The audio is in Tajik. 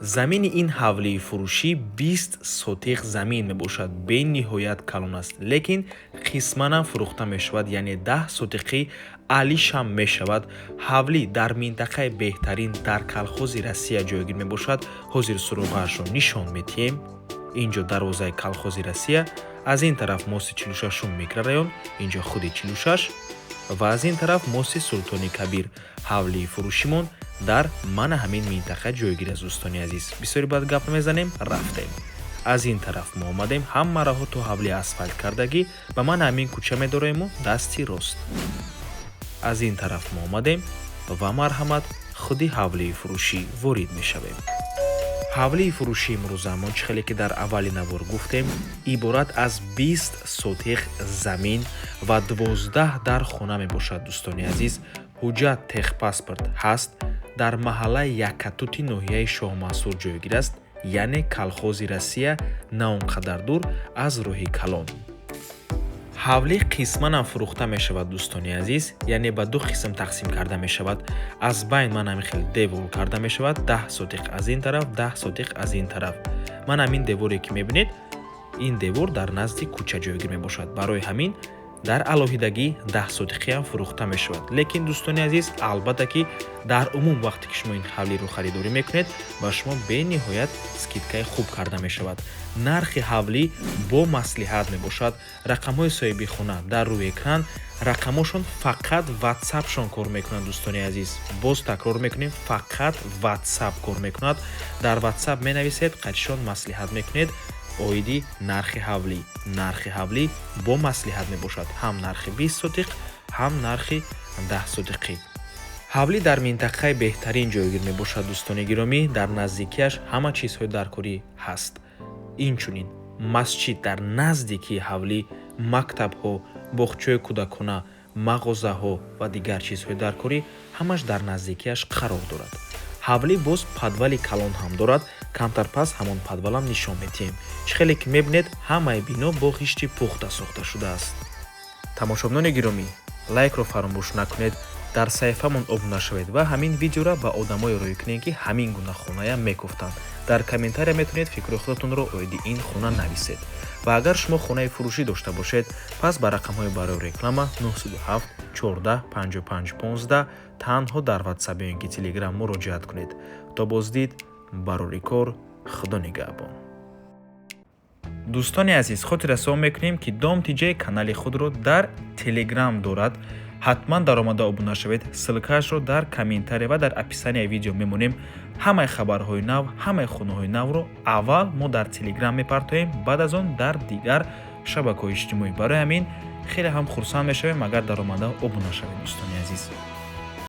замини ин ҳавлии фурӯшӣ 20 сотиқ замин мебошад. бениҳоят калон аст, лекин қисманан фурӯхта мешавад, яъне 10 сотиқи алишам мешавад. ҳавлӣ дар минтақаи беҳтарин дар колхози Россия ҷойгир мебошад. ҳозир суруғаашро нишон медиҳем. инҷо дарвозаи колхози Россия, аз ин тараф моси 46 микрорайон, инҷо худи 46 ва аз ин тараф моси Султони Кабир. ҳавлии фурӯшимон дар мана ҳамин минтақа ҷойгир аст. дӯстони азиз, бисёри баъд гап намезанем, рафтем. аз ин тараф мо омадем, ҳама раҳо то ҳавли асфальт кардагӣ ба мана ҳамин кӯча медораему дасти рост. аз ин тараф мо омадем ва марҳамат худи ҳавлии фурӯшӣ ворид мешавем. ҳавлии фурӯшӣ имрӯзамон чихеле ки дар аввали навор гуфтем, иборат аз 20 сотиқ замин ва 12 дар хона мебошад. дӯстони азиз, ҳуҷҷат техпаспорт ҳаст. дар маҳаллаи Якатути ноҳияи Шоҳмансур ҷойгир аст, яъне колхози Россия на он қадар дур аз роҳи калон. ҳавлӣ қисманан фурӯхта мешавад. дӯстони азиз, яъне ба ду қисм тақсим карда мешавад. аз байн ман ҳамин хел девор карда мешавад. 10 сотиқ аз ин тараф, 10 сотиқ аз ин тараф. ман ҳамин деворе ки мебинед, ин девор дар назди кӯча ҷойгир мебошад. барои ҳамин дар алоҳидагӣ 10 сотиқиам фурӯхта мешавад. лекин дӯстони азиз, албатта ки дар умум вақте ки шумо ин ҳавлиро харидорӣ мекунед, ба шумо бениҳоят скидкаи хуб карда мешавад. нархи ҳавлӣ бо маслиҳат мебошад. рақамҳои соҳиби хона дар рӯи экран, рақамҳошон фақат ватсапшон кор мекунад. дӯстони азиз, боз такрор мекунем, фақат ватсап кор мекунад. дар ватсап менависед, қадшон маслиҳат мекунед оиди нархи ҳавлӣ. нархи ҳавлӣ бо маслиҳат мебошад, ҳам нархи 20 сотиқ, ҳам нархи 10 сотиқӣ. ҳавлӣ дар минтақаи беҳтарин ҷойгир мебошад. дӯстони гиромӣ, дар наздикиаш ҳама чизҳои даркорӣ ҳаст. инчунин масҷид дар наздикии ҳавлӣ, мактабҳо, боғчаҳои кӯдакона, мағозаҳо ва дигар чизҳои даркорӣ ҳамаш дар наздикиаш қарор дорад. ҳавлӣ боз падвали калон ҳам дорад. камтар пас ҳамон падвалам нишон медиҳем. чихеле ки мебинед, ҳамаи бино бо ғишти пухта сохта шудааст. тамошобинони гиромӣ, лайкро фаромӯш накунед, дар саҳифамон обуна шавед ва ҳамин видеоро ба одамое рӯй кунед ки ҳамин гуна хонаям мекуфтанд. дар комментария метавонед фикру худатонро оиди ин хона нависед. ва агар шумо хонаи фурӯшӣ дошта бошед, пас ба рақамҳои барои реклама 907 14 55 15 танҳо дар ватсаби ё ки телеграм муроҷиат кунед. то боздид, барори кор, худо нигаҳбон. дӯстони азиз, хотиррасо мекунем ки дом тиҷаи канали худро дар телеграм дорад. ҳатман даромада обуна шавед. ссилкаашро дар комментария ва дар описанияи видео мемонем. ҳамаи хабарҳои нав, ҳамаи хонаҳои навро аввал мо дар телеграм мепартоем, баъд аз он дар дигар шабакаҳои иҷтимоӣ. барои ҳамин хеле ҳам хурсанд мешавем агар даромада обуна шавед. дӯстони азиз.